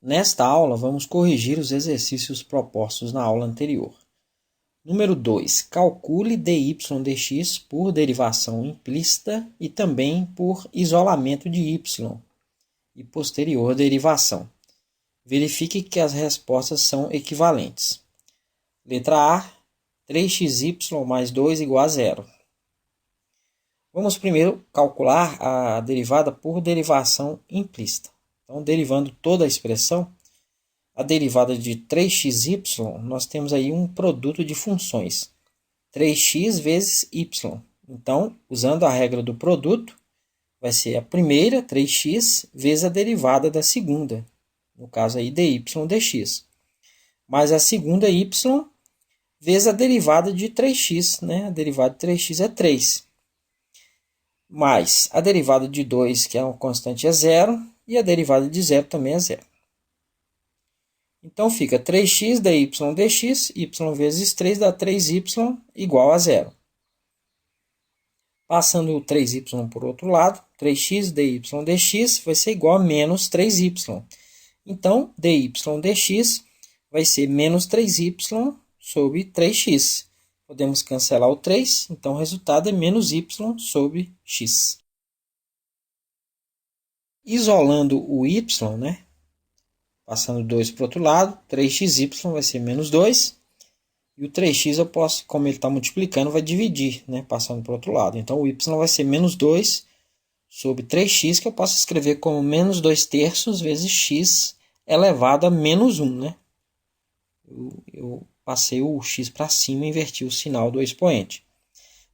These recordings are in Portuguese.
Nesta aula, vamos corrigir os exercícios propostos na aula anterior. Número 2. Calcule dy dx por derivação implícita e também por isolamento de y e posterior derivação. Verifique que as respostas são equivalentes. Letra A, 3xy mais 2 igual a zero. Vamos primeiro calcular a derivada por derivação implícita. Então, derivando toda a expressão, a derivada de 3xy, nós temos aí um produto de funções. 3x vezes y. Então, usando a regra do produto, vai ser a primeira, 3x, vezes a derivada da segunda. No caso aí, dy dx. Mais a segunda y, vezes a derivada de 3x. Né? A derivada de 3x é 3. Mais a derivada de 2, que é uma constante, é zero. E a derivada de zero também é zero. Então, fica 3x dy dx, y vezes 3 dá 3y igual a zero. Passando o 3y por outro lado, 3x dy dx vai ser igual a menos 3y. Então, dy dx vai ser menos 3y sobre 3x. Podemos cancelar o 3, então o resultado é menos y sobre x. Isolando o y, né? Passando 2 para o outro lado, 3xy vai ser menos 2. E o 3x eu posso, como ele está multiplicando, vai dividir, né? Passando para o outro lado. Então, o y vai ser menos 2 sobre 3x, que eu posso escrever como menos 2 terços vezes x elevado a menos 1, né? Eu passei o x para cima e inverti o sinal do expoente.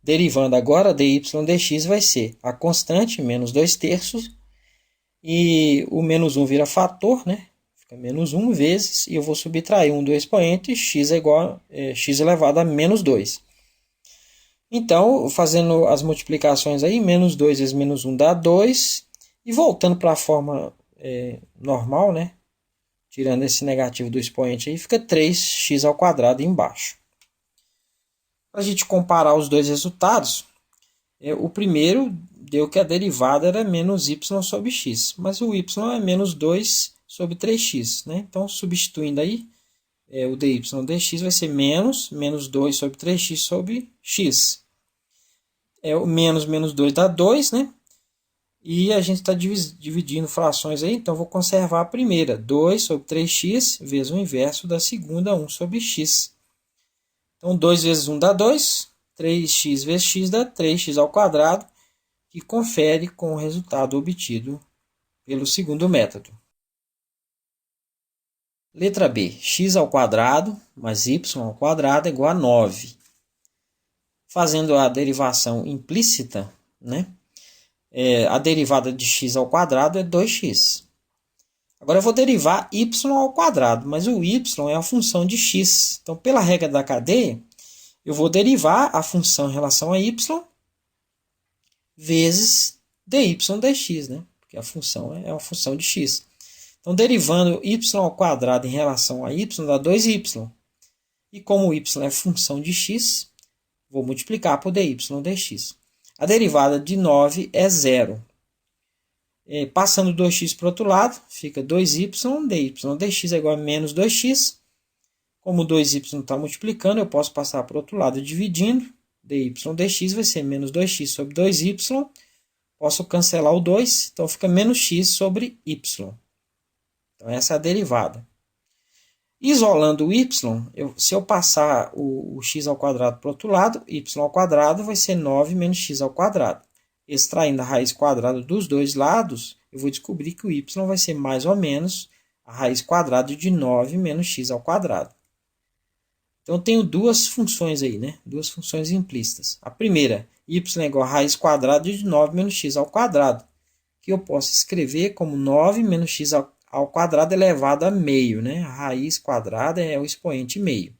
Derivando agora, dy dx vai ser a constante, menos 2 terços, e o menos 1 vira fator, né? Fica menos 1 vezes, e eu vou subtrair 1 do expoente, x é igual a x elevado a menos 2. Então, fazendo as multiplicações aí, menos 2 vezes menos 1 dá 2, e voltando para a forma normal, né? Tirando esse negativo do expoente aí, fica 3x ao quadrado embaixo. Para a gente comparar os dois resultados, o primeiro deu que a derivada era menos y sobre x, mas o y é menos 2 sobre 3x. Né? Então, substituindo aí, o dy dx vai ser menos 2 sobre 3x sobre x. O menos 2 dá 2, né? E a gente está dividindo frações aí, então vou conservar a primeira. 2 sobre 3x vezes o inverso da segunda, 1 sobre x. Então, 2 vezes 1 dá 2, 3x vezes x dá 3x ao quadrado, que confere com o resultado obtido pelo segundo método. Letra B. X ao quadrado mais y ao quadrado é igual a 9. Fazendo a derivação implícita, né? A derivada de x ao quadrado é 2x. Agora eu vou derivar y ao quadrado, mas o y é a função de x. Então, pela regra da cadeia, eu vou derivar a função em relação a y vezes dy dx, né? Porque a função é uma função de x. Então, derivando y ao quadrado em relação a y dá 2y. E como y é função de x, vou multiplicar por dy dx. A derivada de 9 é zero. Passando 2x para o outro lado, fica 2y, dy dx é igual a menos 2x. Como 2y está multiplicando, eu posso passar para o outro lado dividindo. Dy dx vai ser menos 2x sobre 2y. Posso cancelar o 2, então fica menos x sobre y. Então, essa é a derivada. Isolando o y, se eu passar o x ao quadrado para o outro lado, y ao quadrado vai ser 9 menos x ao quadrado. Extraindo a raiz quadrada dos dois lados, eu vou descobrir que o y vai ser mais ou menos a raiz quadrada de 9 menos x ao quadrado. Então, eu tenho duas funções aí, né? Duas funções implícitas. A primeira, y é igual a raiz quadrada de 9 menos x ao quadrado, que eu posso escrever como 9 menos x ao quadrado elevado a meio, né? A raiz quadrada é o expoente meio.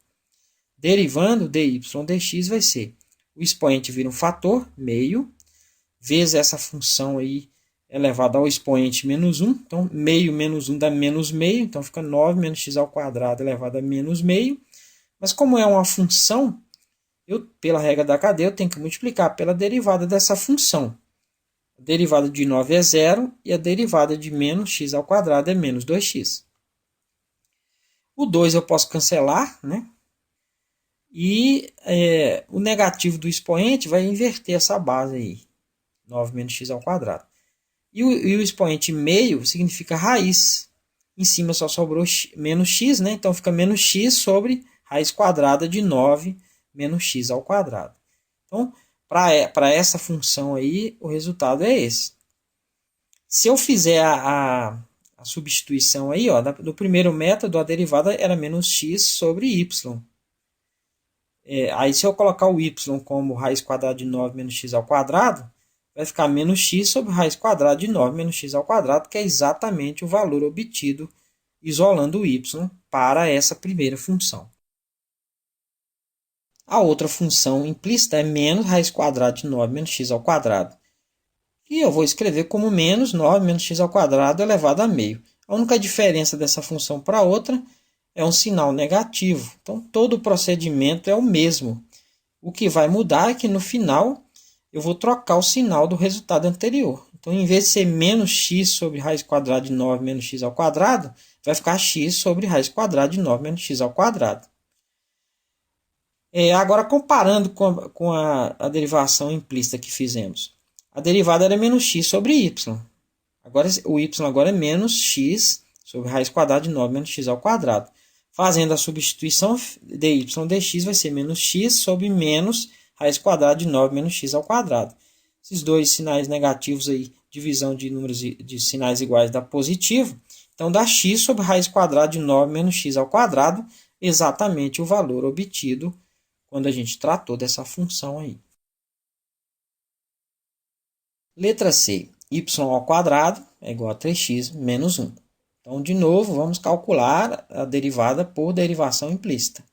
Derivando, dy dx vai ser, o expoente vira um fator, meio, vezes essa função aí elevada ao expoente menos 1. Então, meio menos 1 dá menos meio, então fica 9 menos x ao quadrado elevado a menos meio. Mas como é uma função, pela regra da cadeia, eu tenho que multiplicar pela derivada dessa função. A derivada de 9 é zero e a derivada de menos x ao quadrado é menos 2x. O 2 eu posso cancelar, né? E o negativo do expoente vai inverter essa base aí. 9 menos x ao quadrado. E o expoente meio significa raiz. Em cima só sobrou menos x, né? Então fica menos x sobre raiz quadrada de 9 menos x ao quadrado. Então, para essa função aí, o resultado é esse. Se eu fizer a substituição aí, ó, do primeiro método, a derivada era menos x sobre y. Aí se eu colocar o y como raiz quadrada de 9 menos x ao quadrado, vai ficar menos x sobre raiz quadrada de 9 menos x ao quadrado, que é exatamente o valor obtido isolando o y para essa primeira função. A outra função implícita é menos raiz quadrada de 9 menos x ao quadrado. E eu vou escrever como menos 9 menos x ao quadrado elevado a meio. A única diferença dessa função para a outra é um sinal negativo. Então, todo o procedimento é o mesmo. O que vai mudar é que no final eu vou trocar o sinal do resultado anterior. Então, em vez de ser menos x sobre raiz quadrada de 9 menos x ao quadrado, vai ficar x sobre raiz quadrada de 9 menos x ao quadrado. Agora, comparando com a derivação implícita que fizemos. A derivada era menos x sobre y. Agora, o y agora é menos x sobre raiz quadrada de 9 menos x ao quadrado. Fazendo a substituição, dy dx vai ser menos x sobre menos raiz quadrada de 9 menos x ao quadrado. Esses dois sinais negativos aí, divisão de números de sinais iguais dá positivo. Então, dá x sobre raiz quadrada de 9 menos x ao quadrado, exatamente o valor obtido quando a gente tratou dessa função aí. Letra C. Y ao quadrado é igual a 3x menos 1. Então, de novo, vamos calcular a derivada por derivação implícita.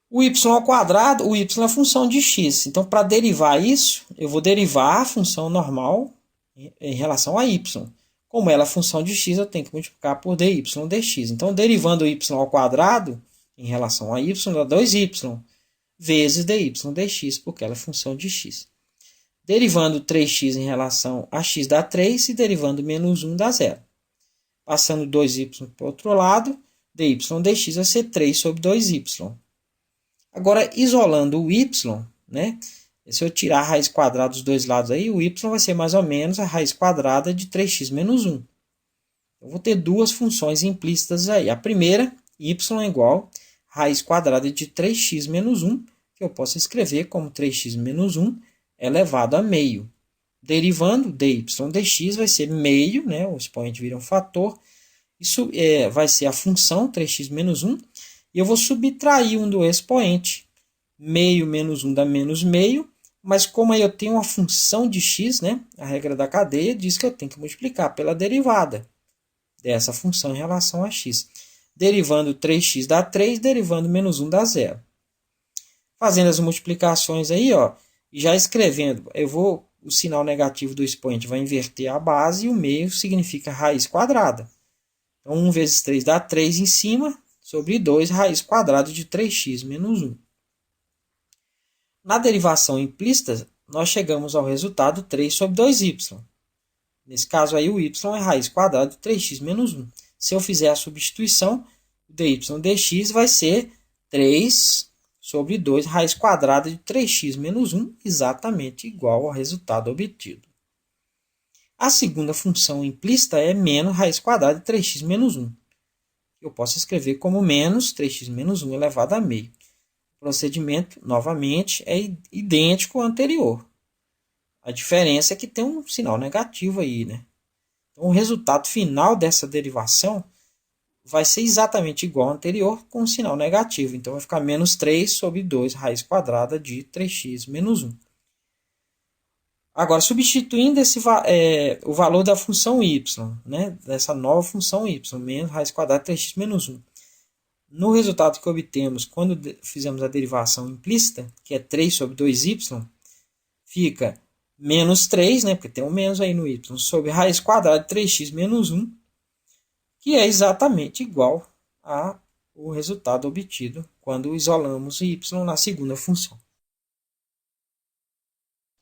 O y ao quadrado, o y é a função de x. Então, para derivar isso, eu vou derivar a função normal em relação a y. Como ela é função de x, eu tenho que multiplicar por dy dx. Então, derivando o y ao quadrado em relação a y, dá 2y vezes dy dx, porque ela é função de x. Derivando 3x em relação a x dá 3 e derivando menos 1 dá 0. Passando 2y para o outro lado, dy dx vai ser 3 sobre 2y. Agora, isolando o y, né? Se eu tirar a raiz quadrada dos dois lados aí, o y vai ser mais ou menos a raiz quadrada de 3x menos 1. Eu vou ter duas funções implícitas aí. A primeira, y é igual a raiz quadrada de 3x menos 1, que eu posso escrever como 3x menos 1 elevado a meio. Derivando dy dx vai ser meio, né? O expoente vira um fator. Isso vai ser a função 3x menos 1. E eu vou subtrair um do expoente. Meio menos 1 dá menos meio. Mas como aí eu tenho uma função de x, né? A regra da cadeia diz que eu tenho que multiplicar pela derivada dessa função em relação a x. Derivando 3x dá 3, derivando menos 1 dá 0. Fazendo as multiplicações aí, ó, e já escrevendo, o sinal negativo do expoente vai inverter a base e o meio significa raiz quadrada. Então, 1 vezes 3 dá 3 em cima, sobre 2, raiz quadrada de 3x menos 1. Na derivação implícita, nós chegamos ao resultado 3 sobre 2y. Nesse caso aí, o y é raiz quadrada de 3x menos 1. Se eu fizer a substituição, o dy dx vai ser 3 sobre 2 raiz quadrada de 3x menos 1, exatamente igual ao resultado obtido. A segunda função implícita é menos raiz quadrada de 3x menos 1. Eu posso escrever como menos 3x menos 1 elevado a meio. O procedimento, novamente, é idêntico ao anterior. A diferença é que tem um sinal negativo aí, né? Então, o resultado final dessa derivação vai ser exatamente igual ao anterior com um sinal negativo. Então, vai ficar menos 3 sobre 2 raiz quadrada de 3x menos 1. Agora, substituindo o valor da função y, né, dessa nova função y, menos raiz quadrada de 3x menos 1. No resultado que obtemos quando fizemos a derivação implícita, que é 3 sobre 2y, fica menos 3, né, porque tem um menos aí no y, sobre raiz quadrada de 3x menos 1, que é exatamente igual ao resultado obtido quando isolamos y na segunda função.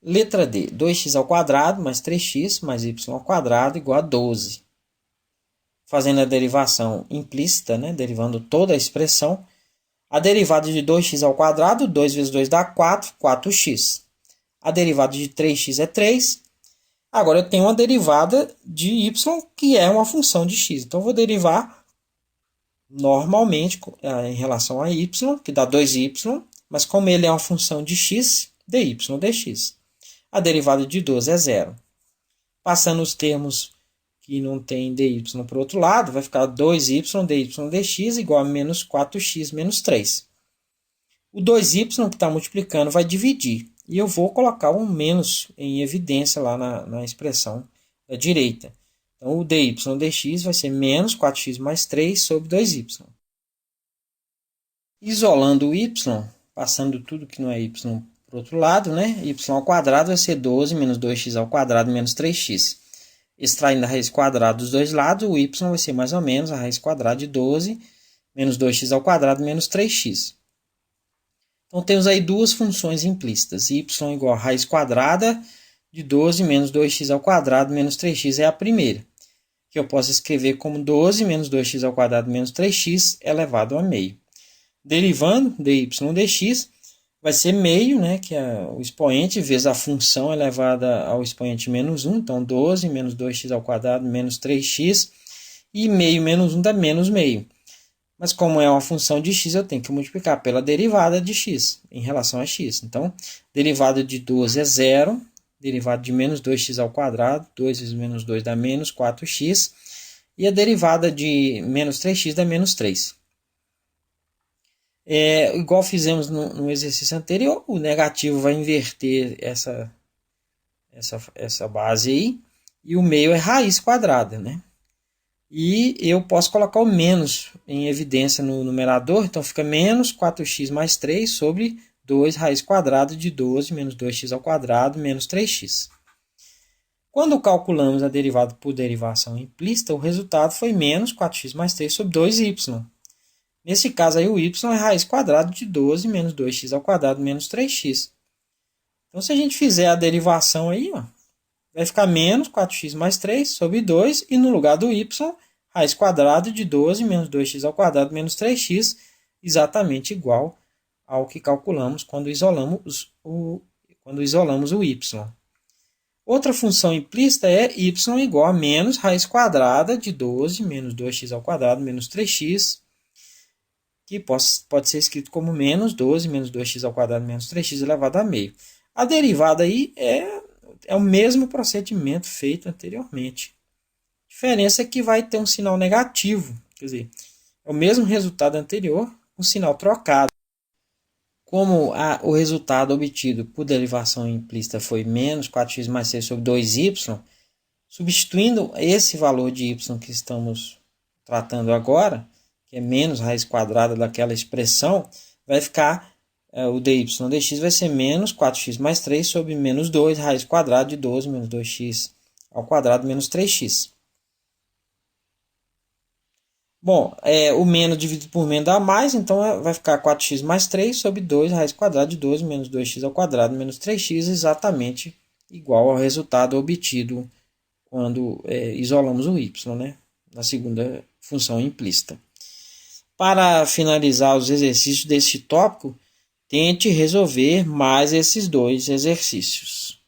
Letra D, 2x ao quadrado mais 3x mais y ao quadrado igual a 12. fazendo a derivação implícita, né, derivando toda a expressão, a derivada de 2x ao quadrado, 2 vezes 2 dá 4, 4x. A derivada de 3x é 3. Agora eu tenho uma derivada de y, que é uma função de x. Então eu vou derivar normalmente em relação a y, que dá 2y, mas como ele é uma função de x, dy dx. A derivada de 12 é 0. Passando os termos que não tem dy para o outro lado, vai ficar 2y dy dx igual a menos 4x menos 3. O 2y que está multiplicando vai dividir. E eu vou colocar um menos em evidência lá na expressão da direita. Então, o dy dx vai ser menos 4x mais 3 sobre 2y. Isolando o y, passando tudo que não é y para o outro lado, né? Y ao quadrado vai ser 12 menos 2x ao quadrado menos 3x. Extraindo a raiz quadrada dos dois lados, o y vai ser mais ou menos a raiz quadrada de 12 menos 2x ao quadrado menos 3x. Então, temos aí duas funções implícitas. Y igual a raiz quadrada de 12 menos 2x ao quadrado menos 3x é a primeira, que eu posso escrever como 12 menos 2x ao quadrado menos 3x elevado a meio. Derivando dy dx, vai ser meio, né, que é o expoente, vezes a função elevada ao expoente menos 1. Então, 12 menos 2x ao quadrado menos 3x. E meio menos 1 dá menos meio. Mas como é uma função de x, eu tenho que multiplicar pela derivada de x em relação a x. Então, derivada de 12 é 0. Derivada de menos 2x ao quadrado, 2 vezes menos 2 dá menos 4x. E a derivada de menos 3x dá menos 3. Igual fizemos no exercício anterior, o negativo vai inverter essa base aí. E o meio é raiz quadrada, né? E eu posso colocar o menos em evidência no numerador. Então, fica menos 4x mais 3 sobre 2 raiz quadrada de 12 menos 2x ao quadrado menos 3x. Quando calculamos a derivada por derivação implícita, o resultado foi menos 4x mais 3 sobre 2y. Nesse caso, aí, o y é raiz quadrada de 12 menos 2x ao quadrado menos 3x. Então, se a gente fizer a derivação aí, ó, vai ficar menos 4x mais 3 sobre 2, e no lugar do y, raiz quadrada de 12 menos 2x ao quadrado menos 3x, exatamente igual ao que calculamos quando isolamos o y. Outra função implícita é y igual a menos raiz quadrada de 12 menos 2x ao quadrado menos 3x, que pode ser escrito como menos 12 menos 2x ao quadrado menos 3x elevado a meio. A derivada aí é o mesmo procedimento feito anteriormente. A diferença é que vai ter um sinal negativo, quer dizer, é o mesmo resultado anterior, com sinal trocado. Como o resultado obtido por derivação implícita foi menos 4x mais 6 sobre 2y, substituindo esse valor de y que estamos tratando agora, que é menos raiz quadrada daquela expressão, vai ficar, o dy dx vai ser menos 4x mais 3 sobre menos 2 raiz quadrada de 12 menos 2x ao quadrado menos 3x. Bom, o menos dividido por menos dá mais, então vai ficar 4x mais 3 sobre 2 raiz quadrada de 12 menos 2x ao quadrado menos 3x, exatamente igual ao resultado obtido quando isolamos o y, né, na segunda função implícita. Para finalizar os exercícios deste tópico, tente resolver mais esses dois exercícios.